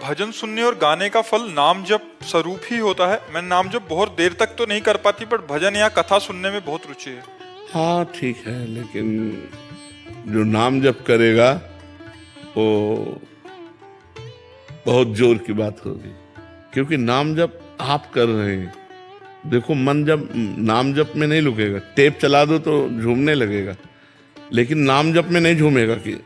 भजन सुनने और गाने का फल नाम जप स्वरूप ही होता है? मैं नाम जप बहुत देर तक तो नहीं कर पाती, पर भजन या कथा सुनने में बहुत रुचि है। हाँ ठीक है, लेकिन जो नाम जप करेगा वो बहुत जोर की बात होगी, क्योंकि नाम जप आप कर रहे हैं। देखो, मन जब नाम जप में नहीं रुकेगा, टेप चला दो तो झूमने लगेगा, लेकिन नाम जप में नहीं झूमेगा, कि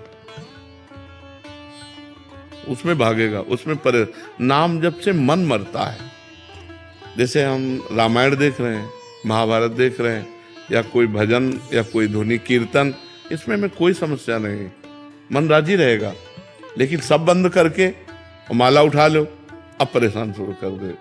उसमें भागेगा, उसमें पर नाम जप से मन मरता है। जैसे हम रामायण देख रहे हैं, महाभारत देख रहे हैं, या कोई भजन या कोई ध्वनि कीर्तन, इसमें में कोई समस्या नहीं, मन राजी रहेगा। लेकिन सब बंद करके माला उठा लो, अब परेशान शुरू कर दे।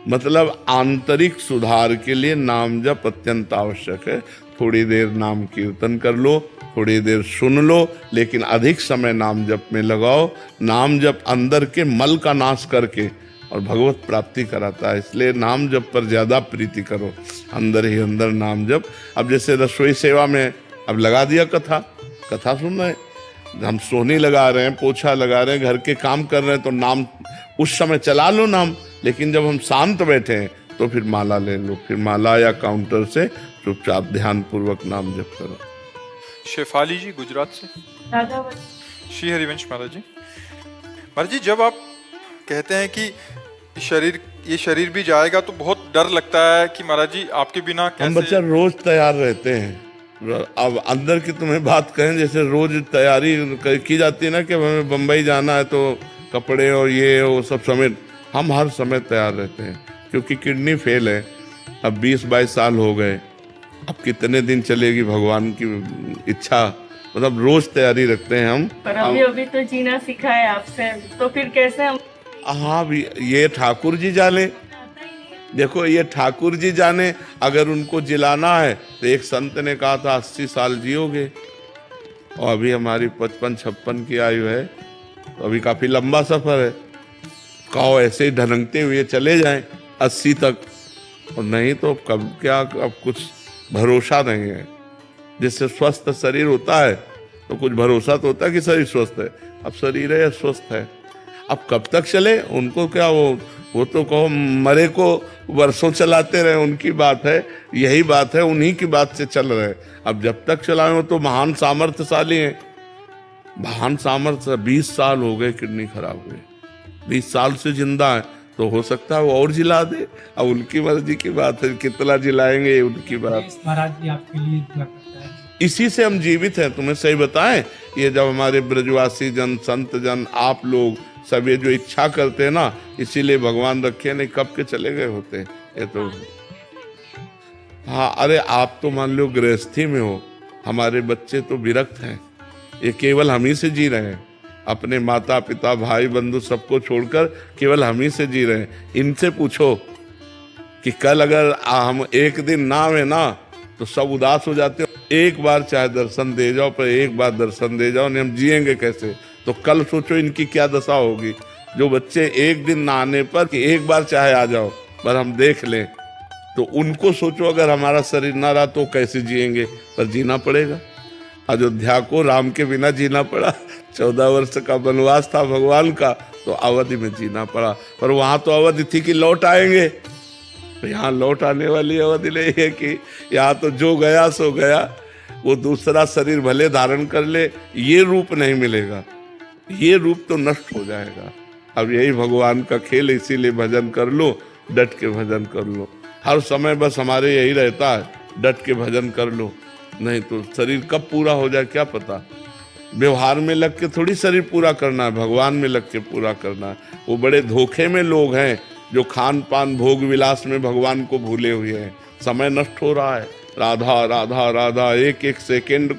मतलब आंतरिक सुधार के लिए नाम जप अत्यंत आवश्यक है। थोड़ी देर नाम कीर्तन कर लो, थोड़ी देर सुन लो, लेकिन अधिक समय नाम जप में लगाओ। नाम जप अंदर के मल का नाश करके और भगवत प्राप्ति कराता है, इसलिए नाम जप पर ज्यादा प्रीति करो, अंदर ही अंदर नाम जप। अब जैसे रसोई सेवा में अब लगा दिया कथा सुन रहे हैं, हम सोनी लगा रहे हैं, पोछा लगा रहे हैं, घर के काम कर रहे हैं, तो नाम उस समय चला लो नाम। लेकिन जब हम शांत बैठे हैं तो फिर माला ले लो, फिर माला या काउंटर से चुपचाप ध्यान पूर्वक नाम जप करो। शेफाली जी गुजरात से। श्री हरिवंश महाराज जी। महाराज जी, जब आप कहते हैं कि ये शरीर भी जाएगा तो बहुत डर लगता है कि महाराज जी आपके बिना कैसे। हम बच्चा रोज तैयार रहते हैं। अब अंदर की तुम्हें बात कहें, जैसे रोज तैयारी की जाती है ना कि हमें बम्बई जाना है तो कपड़े और ये वो सब समेत, हम हर समय तैयार रहते हैं, क्योंकि किडनी फेल है। अब 20-22 साल हो गए, अब कितने दिन चलेगी भगवान की इच्छा, मतलब रोज तैयारी रखते हैं हम। पर अभी तो जीना सीखा है आपसे, तो फिर कैसे हम। हाँ भी, ये ठाकुर जी जाने, देखो ये ठाकुर जी जाने। अगर उनको जिलाना है तो एक संत ने कहा था 80 साल जियोगे, और अभी हमारी 55-56 की आयु है, तो अभी काफी लंबा सफर है। कहो ऐसे ही ढलंगते हुए चले जाएं 80 तक, और नहीं तो कब क्या, अब कुछ भरोसा नहीं है। जिससे स्वस्थ शरीर होता है तो कुछ भरोसा तो होता है कि शरीर स्वस्थ है। अब शरीर है स्वस्थ है, अब कब तक चले, उनको क्या, वो तो कहो मरे को वर्षों चलाते रहे, उनकी बात है। यही बात है, उन्हीं की बात से चल रहे। अब जब तक चलाए हो तो महान सामर्थ्यशाली हैं, महान सामर्थ्य। 20 साल हो गए किडनी खराब हुए, 20 साल से जिंदा है, तो हो सकता है वो और जिला दे। अब उनकी मर्जी की बात है, कितना जिलाएंगे उनकी बात। महाराज जी आपके लिए दुआ करता है। इसी से हम जीवित हैं। तुम्हें सही बताएं, ये जब हमारे ब्रजवासी जन, संत जन, आप लोग सब ये जो इच्छा करते हैं ना, इसीलिए भगवान रखे, नहीं कब के चले गए होते ये तो। हाँ, अरे आप तो मान लो गृहस्थी में हो, हमारे बच्चे तो विरक्त हैं, ये केवल हम ही से जी रहे हैं। अपने माता पिता भाई बंधु सबको छोड़कर केवल हम ही से जी रहे हैं। इनसे पूछो कि कल अगर हम एक दिन ना आवे ना तो सब उदास हो जाते हो। एक बार चाहे दर्शन दे जाओ, पर एक बार दर्शन दे जाओ, नहीं हम जिएंगे कैसे। तो कल सोचो इनकी क्या दशा होगी। जो बच्चे एक दिन ना आने पर कि एक बार चाहे आ जाओ पर हम देख लें, तो उनको सोचो अगर हमारा शरीर ना रहा तो कैसे जिएंगे। पर जीना पड़ेगा। अयोध्या को राम के बिना जीना पड़ा, 14 वर्ष का वनवास था भगवान का, तो अवधि में जीना पड़ा। पर वहां तो अवधि थी कि लौट आएंगे, तो यहाँ लौट आने वाली अवधि नहीं है कि यहाँ तो जो गया सो गया। वो दूसरा शरीर भले धारण कर ले, ये रूप नहीं मिलेगा, ये रूप तो नष्ट हो जाएगा। अब यही भगवान का खेल, इसीलिए भजन कर लो, डट के भजन कर लो। हर समय बस हमारे यही रहता है, डट के भजन कर लो, नहीं तो शरीर कब पूरा हो जाए क्या पता। व्यवहार में लग के थोड़ी शरीर पूरा करना है, भगवान में लग के पूरा करना है। वो बड़े धोखे में लोग हैं जो खान पान भोग विलास में भगवान को भूले हुए हैं। समय नष्ट हो रहा है। राधा राधा राधा, एक एक सेकेंड